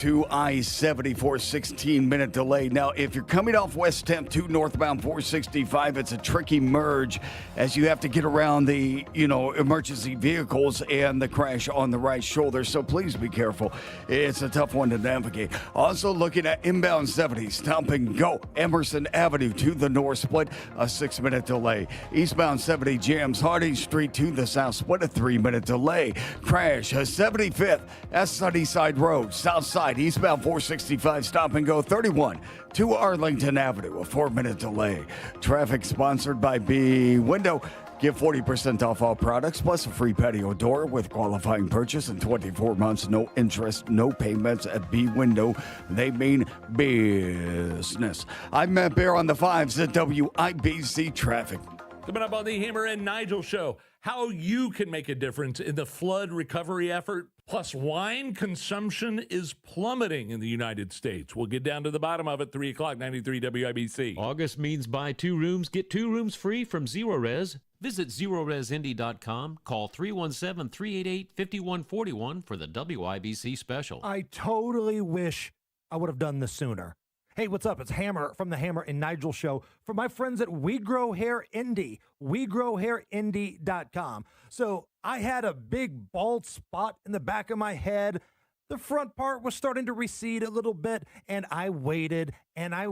to I-74, 16-minute delay. Now, if you're coming off West 10th to northbound 465, it's a tricky merge as you have to get around the, emergency vehicles and the crash on the right shoulder. So please be careful. It's a tough one to navigate. Also looking at inbound 70, stop and go. Emerson Avenue to the north split, a 6-minute delay. Eastbound 70 jams Harding Street to the south split, a 3-minute delay. Crash, 75th at Sunnyside Road, south side. Eastbound 465, stop and go 31 to Arlington Avenue, a 4-minute delay. Traffic sponsored by B Window. Get 40% off all products plus a free patio door with qualifying purchase in 24 months. No interest, no payments at B Window. They mean business. I'm Matt Bear on the 5s at WIBC Traffic. Coming up on the Hammer and Nigel Show, how you can make a difference in the flood recovery effort. Plus, wine consumption is plummeting in the United States. We'll get down to the bottom of it, 3 o'clock, 93 WIBC. August means buy 2 rooms, get 2 rooms free from Zero Res. Visit ZeroResIndy.com. Call 317-388-5141 for the WIBC special. I totally wish I would have done this sooner. Hey, what's up? It's Hammer from the Hammer and Nigel Show for my friends at We Grow Hair Indie, WeGrowHairIndie.com. So I had a big bald spot in the back of my head. The front part was starting to recede a little bit, and I waited, and I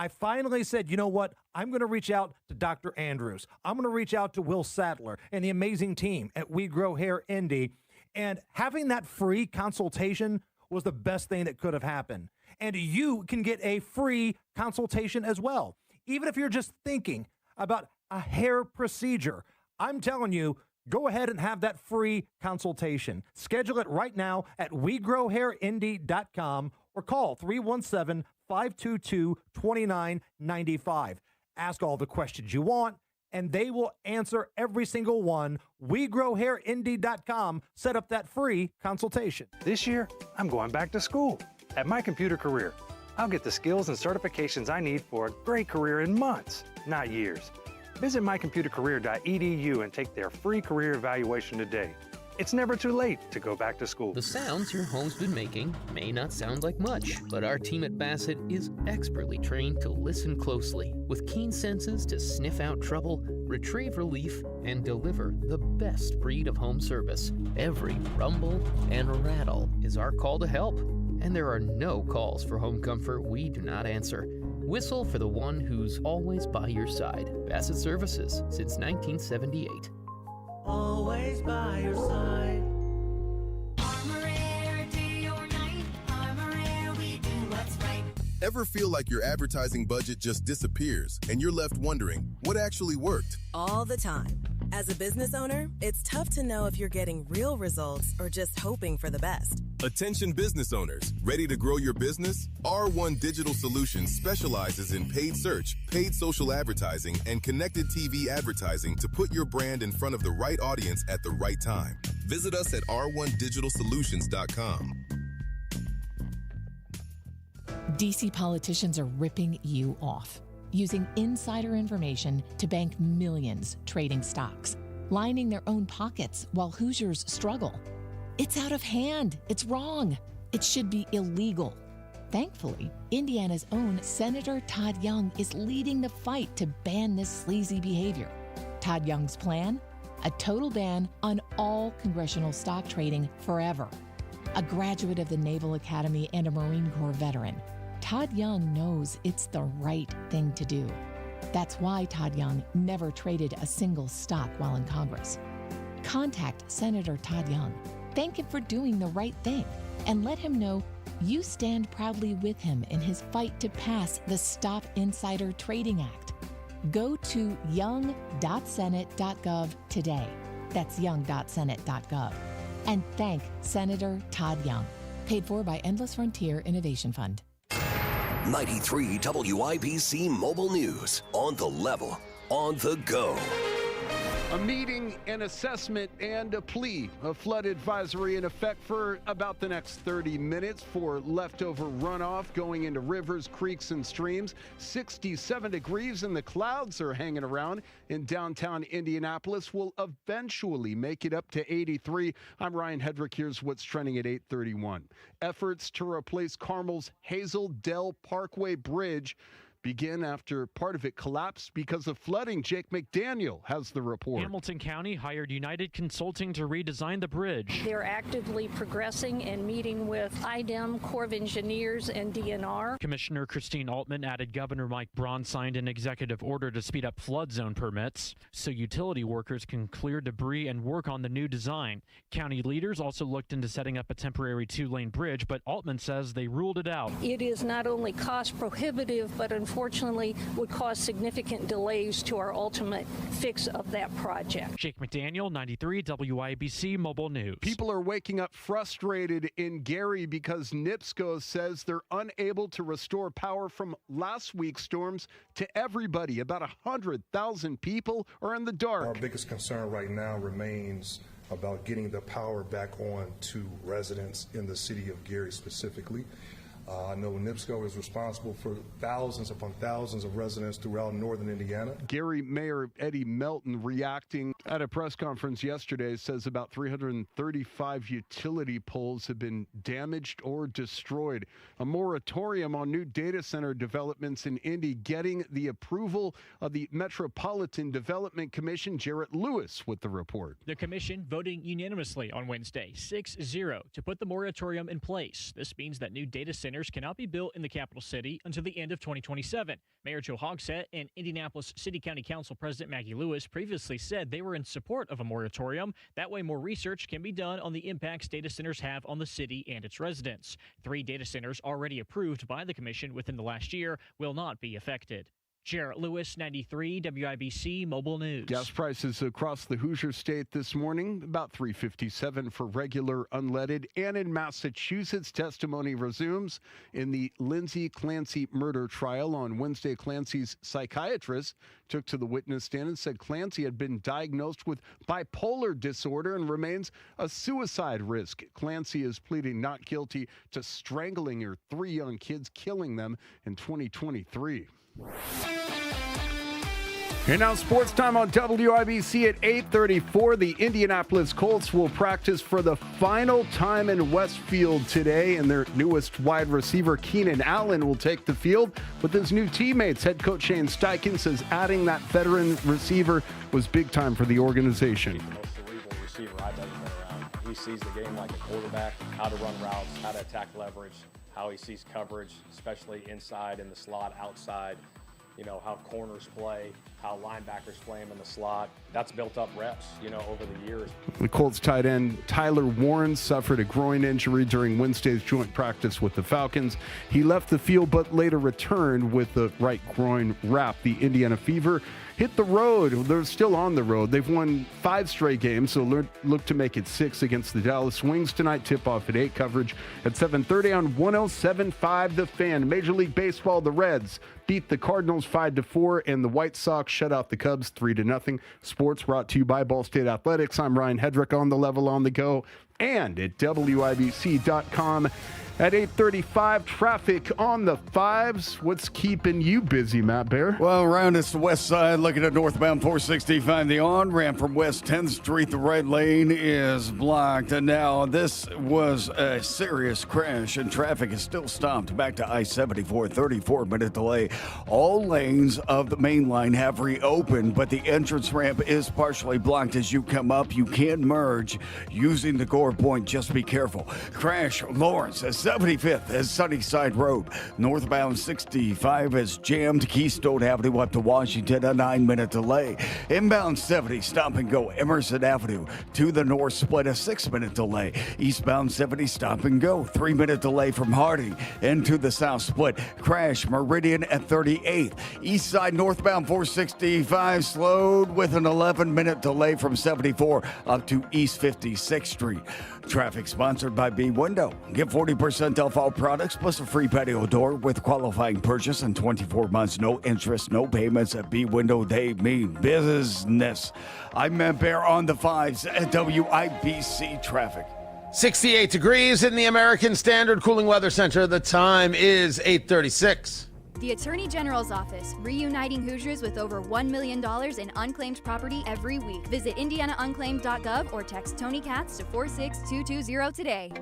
finally said, you know what? I'm going to reach out to Dr. Andrews. I'm going to reach out to Will Sadler and the amazing team at We Grow Hair Indie. And having that free consultation was the best thing that could have happened. And you can get a free consultation as well. Even if you're just thinking about a hair procedure, I'm telling you, go ahead and have that free consultation. Schedule it right now at WeGrowHairIndie.com or call 317-522-2995. Ask all the questions you want, and they will answer every single one. WeGrowHairIndie.com. Set up that free consultation. This year, I'm going back to school. At My Computer Career, I'll get the skills and certifications I need for a great career in months, not years. Visit mycomputercareer.edu and take their free career evaluation today. It's never too late to go back to school. The sounds your home's been making may not sound like much, but our team at Bassett is expertly trained to listen closely, with keen senses to sniff out trouble, retrieve relief, and deliver the best breed of home service. Every rumble and rattle is our call to help, and there are no calls for home comfort we do not answer. Whistle for the one who's always by your side. Bassett Services since 1978. Always by your side. Ever feel like your advertising budget just disappears and you're left wondering what actually worked? All the time. As a business owner, it's tough to know if you're getting real results or just hoping for the best. Attention business owners, ready to grow your business? R1 Digital Solutions specializes in paid search, paid social advertising, and connected TV advertising to put your brand in front of the right audience at the right time. Visit us at r1digitalsolutions.com. DC politicians are ripping you off, using insider information to bank millions trading stocks, lining their own pockets while Hoosiers struggle. It's out of hand. It's wrong. It should be illegal. Thankfully, Indiana's own Senator Todd Young is leading the fight to ban this sleazy behavior. Todd Young's plan? A total ban on all congressional stock trading forever. A graduate of the Naval Academy and a Marine Corps veteran, Todd Young knows it's the right thing to do. That's why Todd Young never traded a single stock while in Congress. Contact Senator Todd Young. Thank him for doing the right thing, and let him know you stand proudly with him in his fight to pass the Stop Insider Trading Act. Go to young.senate.gov today. That's young.senate.gov. And thank Senator Todd Young. Paid for by Endless Frontier Innovation Fund. 93 WIBC Mobile News. On the level, on the go. A meeting, an assessment, and a plea. A flood advisory in effect for about the next 30 minutes for leftover runoff going into rivers, creeks, and streams. 67 degrees and the clouds are hanging around in downtown Indianapolis. Will eventually make it up to 83. I'm Ryan Hedrick. Here's what's trending at 8:31. Efforts to replace Carmel's Hazel Dell Parkway Bridge begin after part of it collapsed because of flooding. Jake McDaniel has the report. Hamilton County hired United Consulting to redesign the bridge. They're actively progressing and meeting with IDEM, Corps of Engineers, and DNR. Commissioner Christine Altman added Governor Mike Braun signed an executive order to speed up flood zone permits so utility workers can clear debris and work on the new design. County leaders also looked into setting up a temporary 2-lane bridge, but Altman says they ruled it out. It is not only cost prohibitive, but unfortunately would cause significant delays to our ultimate fix of that project. Jake McDaniel, 93 WIBC Mobile News. People are waking up frustrated in Gary because NIPSCO says they're unable to restore power from last week's storms to everybody. About 100,000 people are in the dark. Our biggest concern right now remains about getting the power back on to residents in the city of Gary specifically. I know NIPSCO is responsible for thousands upon thousands of residents throughout northern Indiana. Gary Mayor Eddie Melton reacting at a press conference yesterday says about 335 utility poles have been damaged or destroyed. A moratorium on new data center developments in Indy getting the approval of the Metropolitan Development Commission. Jarrett Lewis with the report. The commission voting unanimously on Wednesday, 6-0, to put the moratorium in place. This means that new data centers cannot be built in the capital city until the end of 2027. Mayor Joe Hogsett and Indianapolis City County Council President Maggie Lewis previously said they were in support of a moratorium. That way, more research can be done on the impacts data centers have on the city and its residents. 3 data centers already approved by the commission within the last year will not be affected. Jarrett Lewis, 93 WIBC Mobile News. Gas prices across the Hoosier State this morning, about $3.57 for regular unleaded. And in Massachusetts, testimony resumes in the Lindsay Clancy murder trial. On Wednesday, Clancy's psychiatrist took to the witness stand and said Clancy had been diagnosed with bipolar disorder and remains a suicide risk. Clancy is pleading not guilty to strangling her 3 young kids, killing them in 2023. And now sports time on WIBC at 8:34. The Indianapolis Colts will practice for the final time in Westfield today, and their newest wide receiver, Keenan Allen, will take the field with his new teammates. Head coach Shane Steichen says adding that veteran receiver was big time for the organization. The most cerebral receiver I've ever been around. He sees the game like a quarterback, how to run routes, how to attack leverage, how he sees coverage, especially inside in the slot, outside, how corners play, how linebackers play him in the slot. That's built up reps, over the years. The Colts tight end Tyler Warren suffered a groin injury during Wednesday's joint practice with the Falcons. He left the field but later returned with the right groin wrap. The Indiana Fever hit the road. They're still on the road. They've won 5 straight games, so look to make it 6 against the Dallas Wings tonight. Tip-off at 8, coverage at 7:30 on 107.5 The Fan. Major League Baseball, the Reds beat the Cardinals 5-4, and the White Sox shut out the Cubs 3-0. Sports brought to you by Ball State Athletics. I'm Ryan Hedrick, on the level, on the go, and at WIBC.com. At 8:35, traffic on the 5s. What's keeping you busy, Matt Bear? Well, around us, the west side, looking at northbound 465, the on-ramp from West 10th Street, the right lane is blocked. And now, this was a serious crash, and traffic is still stopped back to I-74, 34-minute delay. All lanes of the main line have reopened, but the entrance ramp is partially blocked as you come up. You can merge using the Gore Point. Just be careful. Crash, Lawrence, 75th is Sunnyside Road. Northbound 65 is jammed. Keystone Avenue up to Washington, a 9-minute delay. Inbound 70, stop and go. Emerson Avenue to the north split, a 6-minute delay. Eastbound 70, stop and go. 3-minute delay from Harding into the south split. Crash, Meridian at 38th. East side northbound 465 slowed with an 11-minute delay from 74 up to East 56th Street. Traffic sponsored by B Window. Get 40% 20% off all products plus a free patio door with qualifying purchase and 24 months, no interest, no payments at B-Window. They mean business. I'm Matt Bear on the 5s at WIBC Traffic. 68 degrees in the American Standard Cooling Weather Center. The time is 8:36. The Attorney General's Office, reuniting Hoosiers with over $1 million in unclaimed property every week. Visit indianaunclaimed.gov or text Tony Katz to 46220 today.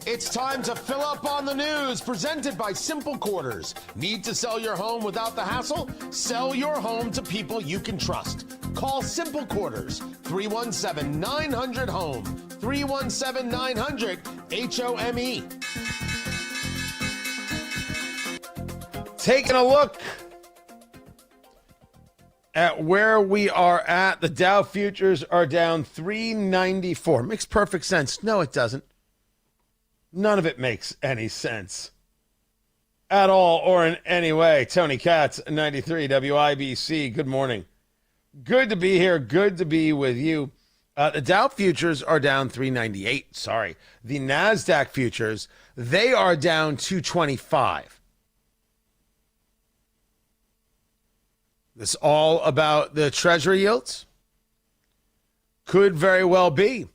It's time to fill up on the news, presented by Simple Quarters. Need to sell your home without the hassle? Sell your home to people you can trust. Call Simple Quarters, 317-900-HOME, 317-900-HOME. Taking a look at where we are at, the Dow futures are down 394. Makes perfect sense. No, it doesn't. None of it makes any sense at all or in any way. Tony Katz, 93 WIBC. Good morning. Good to be here. Good to be with you. The Dow futures are down 398. Sorry. The NASDAQ futures, they are down 225. This all about the Treasury yields? Could very well be.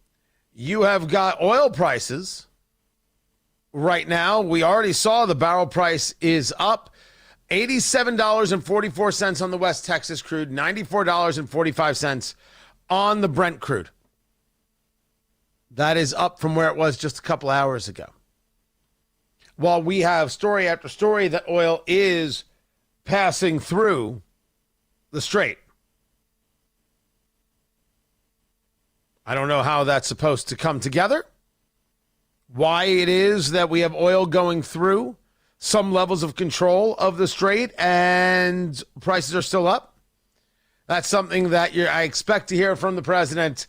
You have got oil prices. Right now, we already saw the barrel price is up $87.44 on the West Texas crude, $94.45 on the Brent crude. That is up from where it was just a couple hours ago. While we have story after story that oil is passing through the strait. I don't know how that's supposed to come together. Why it is that we have oil going through some levels of control of the strait and prices are still up. That's something that I expect to hear from the president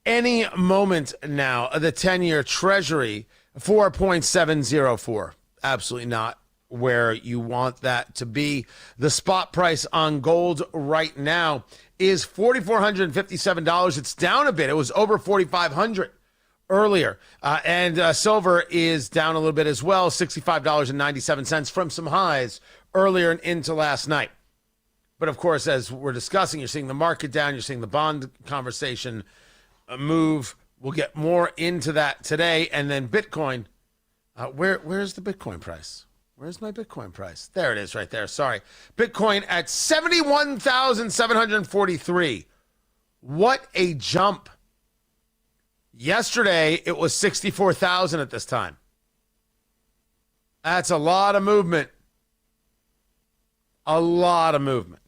any moment now. The 10-year Treasury, 4.704. Absolutely not where you want that to be. The spot price on gold right now is $4,457. It's down a bit. It was over $4,500 earlier. And silver is down a little bit as well, $65.97 from some highs earlier and into last night. But of course, as we're discussing, you're seeing the market down, you're seeing the bond conversation move. We'll get more into that today. And then Bitcoin, where's the Bitcoin price? Where's my Bitcoin price? There it is right there. Sorry. Bitcoin at 71,743. What a jump. Yesterday, it was 64,000 at this time. That's a lot of movement. A lot of movement.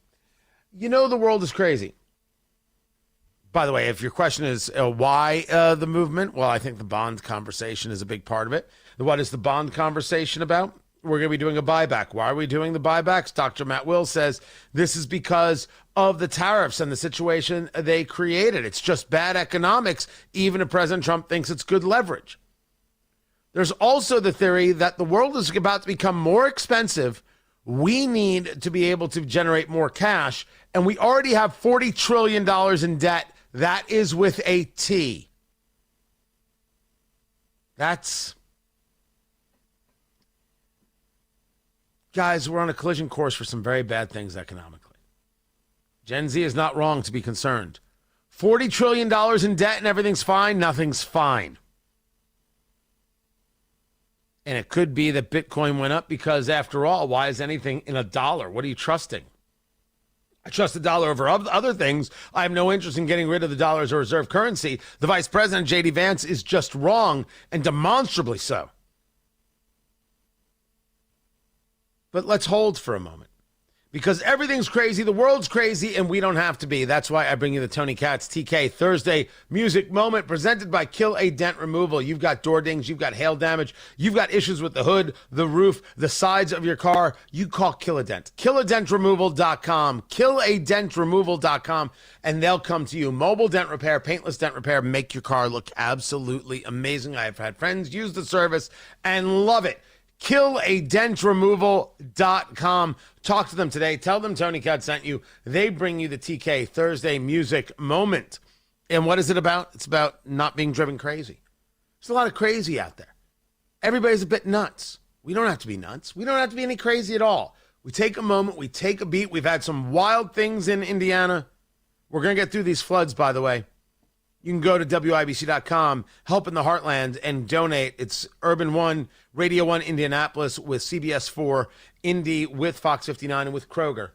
You know, the world is crazy. By the way, if your question is why the movement, well, I think the bond conversation is a big part of it. What is the bond conversation about? We're going to be doing a buyback. Why are we doing the buybacks? Dr. Matt Will says this is because of the tariffs and the situation they created. It's just bad economics, even if President Trump thinks it's good leverage. There's also the theory that the world is about to become more expensive. We need to be able to generate more cash, and we already have $40 trillion in debt. That is with a T. Guys, we're on a collision course for some very bad things economically. Gen Z is not wrong to be concerned. $40 trillion in debt and everything's fine. Nothing's fine. And it could be that Bitcoin went up because, after all, why is anything in a dollar? What are you trusting? I trust the dollar over other things. I have no interest in getting rid of the dollar as a reserve currency. The vice president, J.D. Vance, is just wrong, and demonstrably so. But let's hold for a moment. Because everything's crazy, the world's crazy, and we don't have to be. That's why I bring you the Tony Katz TK Thursday Music Moment, presented by Kill a Dent Removal. You've got door dings, you've got hail damage, you've got issues with the hood, the roof, the sides of your car. You call Kill a Dent. KillaDentRemoval.com. KillaDentRemoval.com, and they'll come to you. Mobile dent repair, paintless dent repair, make your car look absolutely amazing. I've had friends use the service and love it. KillaDentRemoval.com. Talk to them today. Tell them Tony Katz sent you. They bring you the TK Thursday Music Moment. And what is it about? It's about not being driven crazy. There's a lot of crazy out there. Everybody's a bit nuts. We don't have to be nuts. We don't have to be any crazy at all. We take a moment. We take a beat. We've had some wild things in Indiana. We're going to get through these floods, by the way. You can go to WIBC.com, Help in the Heartland, and donate. It's Urban One, Radio 1 Indianapolis with CBS 4, Indy with Fox 59, and with Kroger.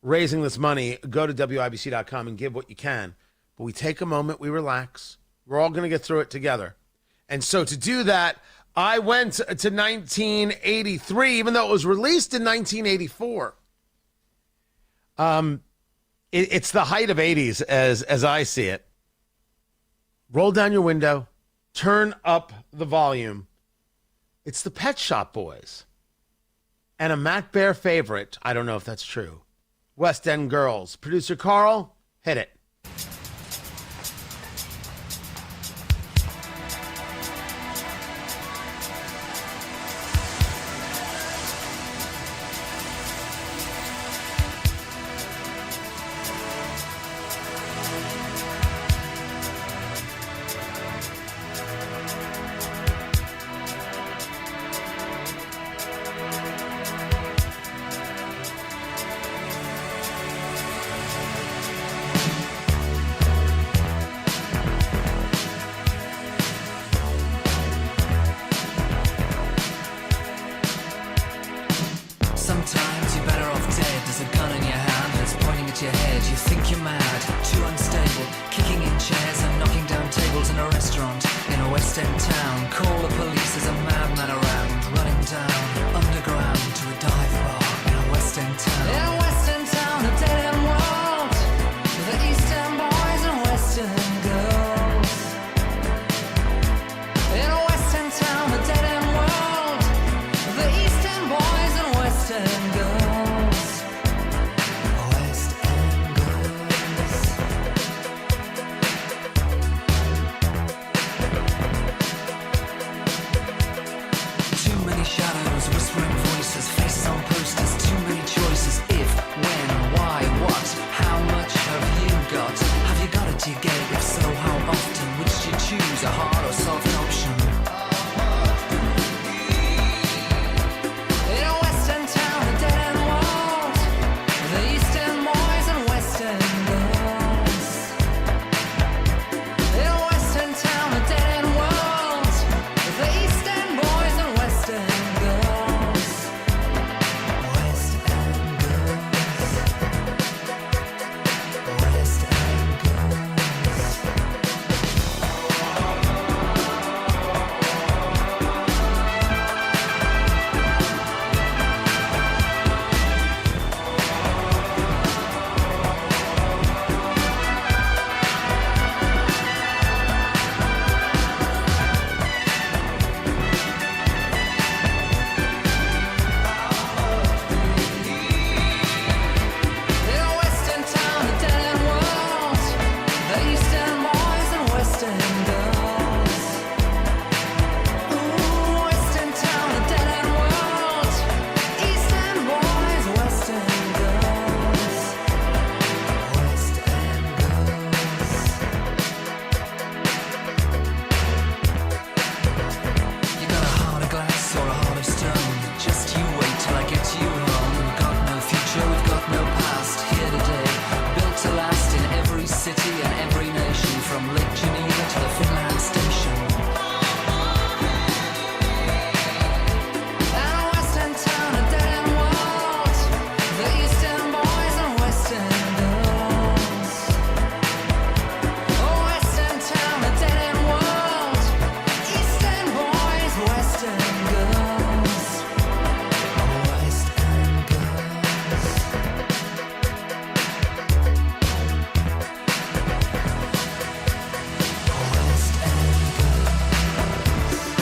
Raising this money, go to WIBC.com and give what you can. But we take a moment, we relax. We're all going to get through it together. And so to do that, I went to 1983, even though it was released in 1984. It's the height of 80s as I see it. Roll down your window, turn up the volume. It's the Pet Shop Boys. And a Matt Bear favorite, I don't know if that's true, West End Girls. Producer Carl, hit it.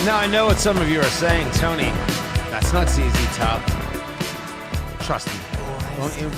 Now, I know what some of you are saying, Tony. That's not ZZ Top. Trust me, won't you?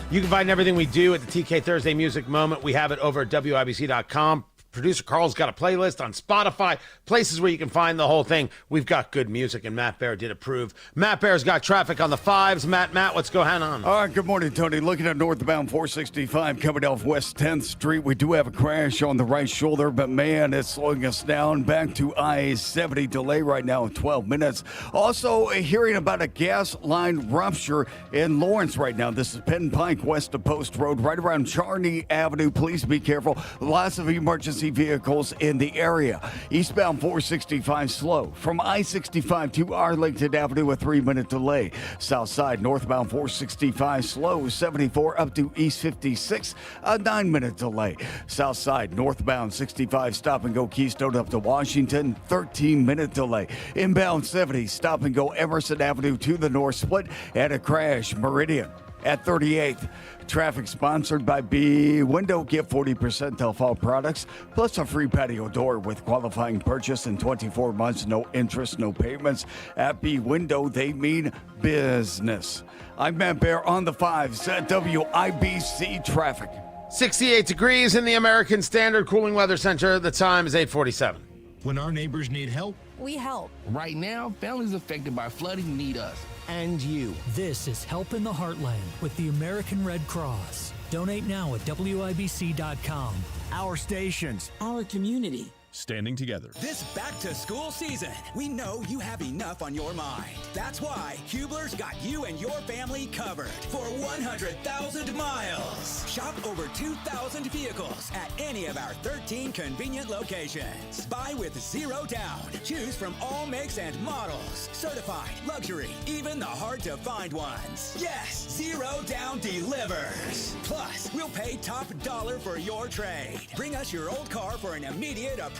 You can find everything we do at the TK Thursday Music Moment. We have it over at WIBC.com. Producer Carl's got a playlist on Spotify, places where you can find the whole thing. We've got good music, and Matt Bear did approve. Matt Bear's got traffic on the 5s. Matt, what's going on? All right, good morning, Tony. Looking at northbound 465 coming off West 10th Street. We do have a crash on the right shoulder, but man, it's slowing us down. Back to I-70 delay right now, 12 minutes. Also, hearing about a gas line rupture in Lawrence right now. This is Penn Pike west of Post Road, right around Charney Avenue. Please be careful. Lots of emergency vehicles in the area. Eastbound 465 slow from I-65 to Arlington Avenue, a 3-minute delay. South side northbound 465 slow 74 up to East 56, a 9-minute delay. South side northbound 65 stop and go Keystone up to Washington, 13-minute delay. Inbound 70 stop and go Emerson Avenue to the north split and a crash Meridian at 38th. Traffic sponsored by B Window. Get 40% off all products, plus a free patio door with qualifying purchase in 24 months. No interest, no payments. At B Window, they mean business. I'm Matt Bear on the 5s at WIBC Traffic. 68 degrees in the American Standard Cooling Weather Center. The time is 8:47. When our neighbors need help, we help. Right now, families affected by flooding need us and you. This is Help in the Heartland with the American Red Cross. Donate now at WIBC.com. Our stations, our community. Standing together. This back-to-school season, we know you have enough on your mind. That's why Hubler's got you and your family covered for 100,000 miles. Shop over 2,000 vehicles at any of our 13 convenient locations. Buy with zero down. Choose from all makes and models. Certified, luxury, even the hard-to-find ones. Yes, zero down delivers. Plus, we'll pay top dollar for your trade. Bring us your old car for an immediate appraisal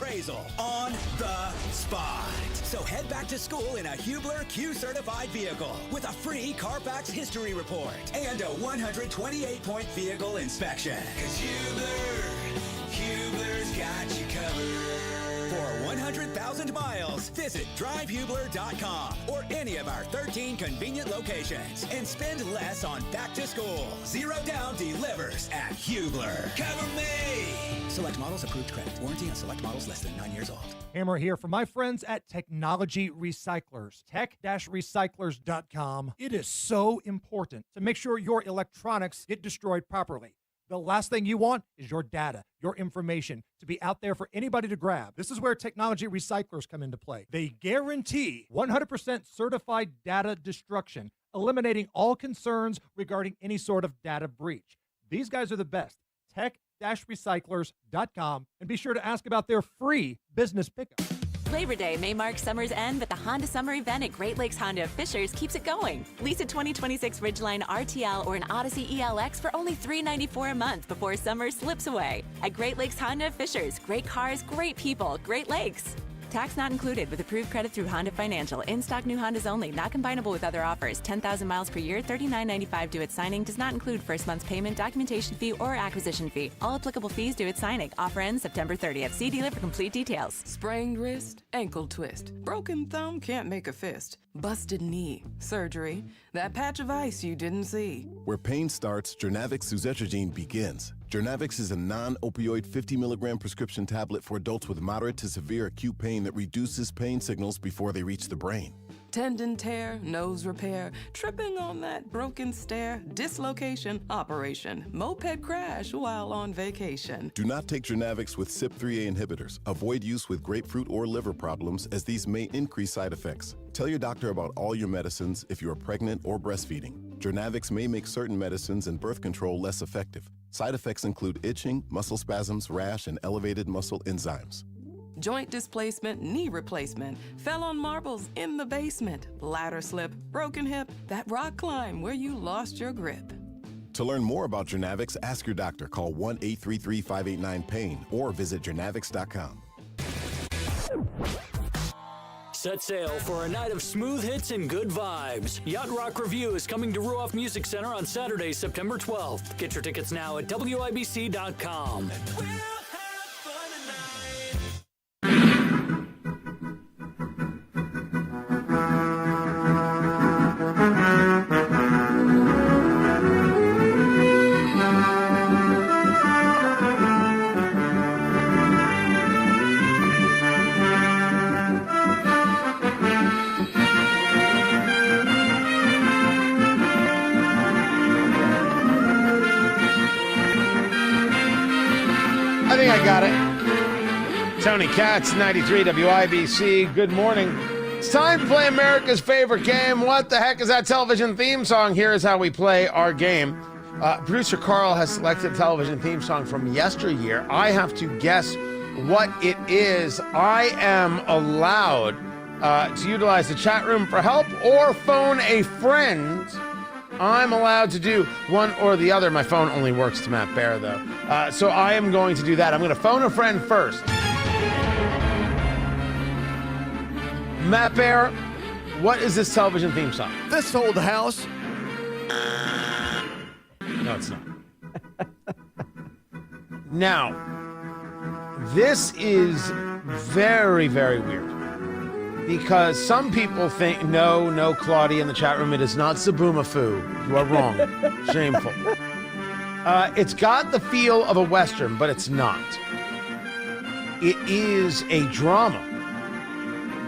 on the spot. So head back to school in a Hubler Q-certified vehicle with a free Carfax history report and a 128-point vehicle inspection. 'Cause Hubler's got you covered. For 100,000 miles, visit drivehubler.com or any of our 13 convenient locations and spend less on back to school. Zero down delivers at Hubler. Cover me! Select models, approved credit. Warranty on select models less than 9 years old. Hammer here for my friends at Technology Recyclers, tech-recyclers.com. It is so important to make sure your electronics get destroyed properly. The last thing you want is your data, your information to be out there for anybody to grab. This is where Technology Recyclers come into play. They guarantee 100% certified data destruction, eliminating all concerns regarding any sort of data breach. These guys are the best. Tech-recyclers.com, and be sure to ask about their free business pickup. Labor Day may mark summer's end, but the Honda Summer event at Great Lakes Honda of Fishers keeps it going. Lease a 2026 Ridgeline RTL or an Odyssey ELX for only $394 a month before summer slips away. At Great Lakes Honda of Fishers, great cars, great people, Great Lakes. Tax not included with approved credit through Honda Financial. In-stock new Hondas only, not combinable with other offers. 10,000 miles per year, $39.95 due at signing. Does not include first month's payment, documentation fee, or acquisition fee. All applicable fees due at signing. Offer ends September 30th. See dealer for complete details. Sprained wrist, ankle twist. Broken thumb can't make a fist. Busted knee, surgery. That patch of ice you didn't see. Where pain starts, Jernavix suzetrigine begins. Jernavix is a non-opioid 50-milligram prescription tablet for adults with moderate to severe acute pain that reduces pain signals before they reach the brain. Tendon tear, nose repair, tripping on that broken stair, dislocation, operation, moped crash while on vacation. Do not take Jernavix with CYP3A inhibitors. Avoid use with grapefruit or liver problems, as these may increase side effects. Tell your doctor about all your medicines if you are pregnant or breastfeeding. Jernavix may make certain medicines and birth control less effective. Side effects include itching, muscle spasms, rash, and elevated muscle enzymes. Joint displacement, knee replacement, fell on marbles in the basement, ladder slip, broken hip, that rock climb where you lost your grip. To learn more about Jernavix, ask your doctor. Call 1-833-589-PAIN or visit jernavix.com. Set sail for a night of smooth hits and good vibes. Yacht Rock Review is coming to Ruoff Music Center on Saturday, September 12th. Get your tickets now at WIBC.com. I got it. Tony Katz, 93 WIBC. Good morning. It's time to play America's favorite game. What the heck is that television theme song? Here is how we play our game. Producer Carl has selected a television theme song from yesteryear. I have to guess what it is. I am allowed to utilize the chat room for help or phone a friend. I'm allowed to do one or the other. My phone only works to Matt Bear, though. So I am going to do that. I'm going to phone a friend first. Matt Bear, what is this television theme song? This Old House. No, it's not. Now, this is very, very weird. Because some people think, no, Claudia in the chat room, it is not Saboomafoo. You are wrong. Shameful. It's got the feel of a Western, but it's not. It is a drama.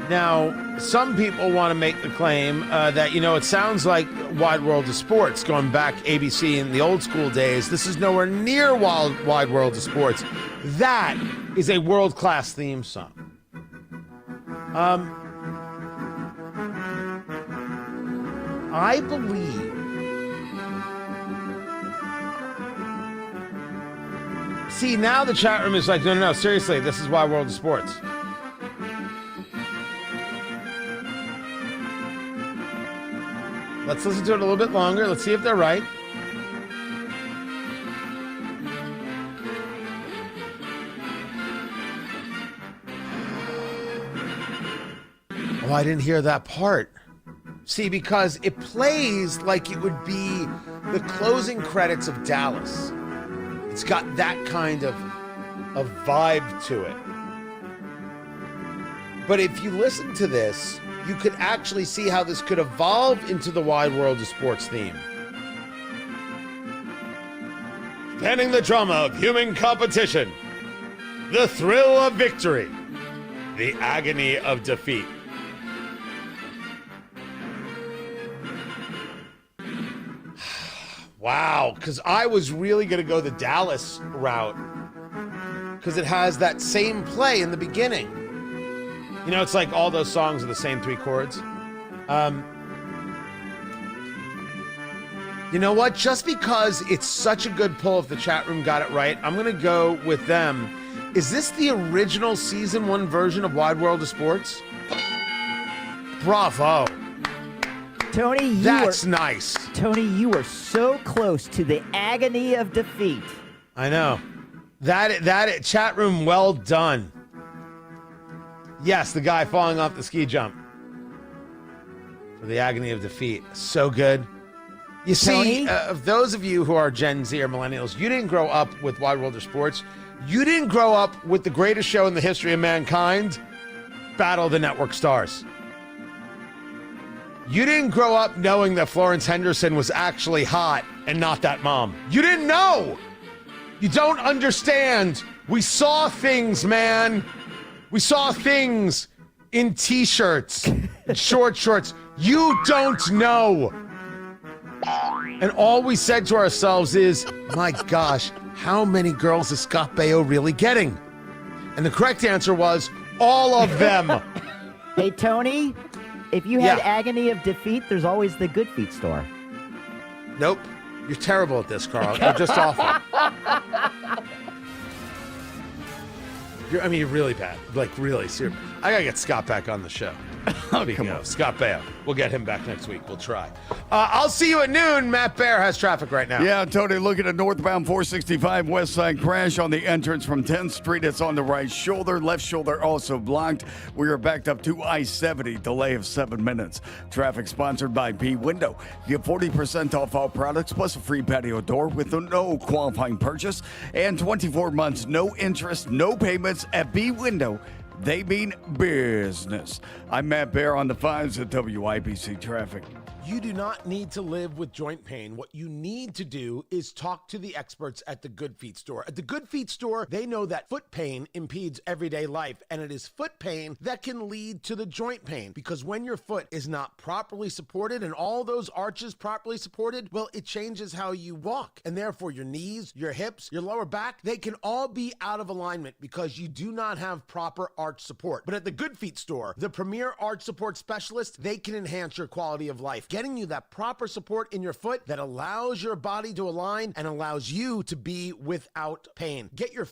Now, some people want to make the claim that, it sounds like Wide World of Sports, going back ABC in the old school days. This is nowhere near Wide World of Sports. That is a world-class theme song. I believe see, now the chat room is like, no, seriously, this is Wide World of Sports. Let's listen to it a little bit longer. Let's see if they're right. Oh, I didn't hear that part. See, because it plays like it would be the closing credits of Dallas. It's got that kind of vibe to it. But if you listen to this, you could actually see how this could evolve into the Wide World of Sports theme. Spanning the drama of human competition, the thrill of victory, the agony of defeat. Wow, because I was really going to go the Dallas route because it has that same play in the beginning. It's like all those songs are the same three chords. You know what? Just because it's such a good pull, if the chat room got it right, I'm going to go with them. Is this the original season 1 version of Wide World of Sports? Bravo. Tony, that's nice. Tony, you were so close to the agony of defeat. I know. That chat room, well done. Yes, the guy falling off the ski jump. For the agony of defeat. So good. You see, those of you who are Gen Z or millennials, you didn't grow up with Wide World of Sports. You didn't grow up with the greatest show in the history of mankind, Battle of the Network Stars. You didn't grow up knowing that Florence Henderson was actually hot and not that mom. You didn't know. You don't understand. We saw things, man. We saw things in T-shirts and short shorts. You don't know. And all we said to ourselves is, my gosh, how many girls is Scott Baio really getting? And the correct answer was, all of them. Hey, Tony, if you had agony of defeat, there's always the Good Feet store. Nope. You're terrible at this, Carl. You're just awful. You're really bad. Like, really serious. I got to get Scott back on the show. Speaking of Scott Baio, we'll get him back next week. We'll try. I'll see you at noon. Matt Bear has traffic right now. Yeah, Tony, looking at northbound 465 west side crash on the entrance from 10th Street. It's on the right shoulder. Left shoulder also blocked. We are backed up to I-70. Delay of 7 minutes. Traffic sponsored by B Window. You get 40% off all products plus a free patio door with no qualifying purchase and 24 months, no interest, no payments at B Window. They mean business. I'm Matt Bear on the 5s at WIBC Traffic. You do not need to live with joint pain. What you need to do is talk to the experts at the Good Feet store. At the Good Feet store, they know that foot pain impedes everyday life, and it is foot pain that can lead to the joint pain. Because when your foot is not properly supported and all those arches properly supported, well, it changes how you walk. And therefore, your knees, your hips, your lower back, they can all be out of alignment because you do not have proper arch support. But at the Good Feet store, the premier arch support specialists, they can enhance your quality of life, getting you that proper support in your foot that allows your body to align and allows you to be without pain. Get your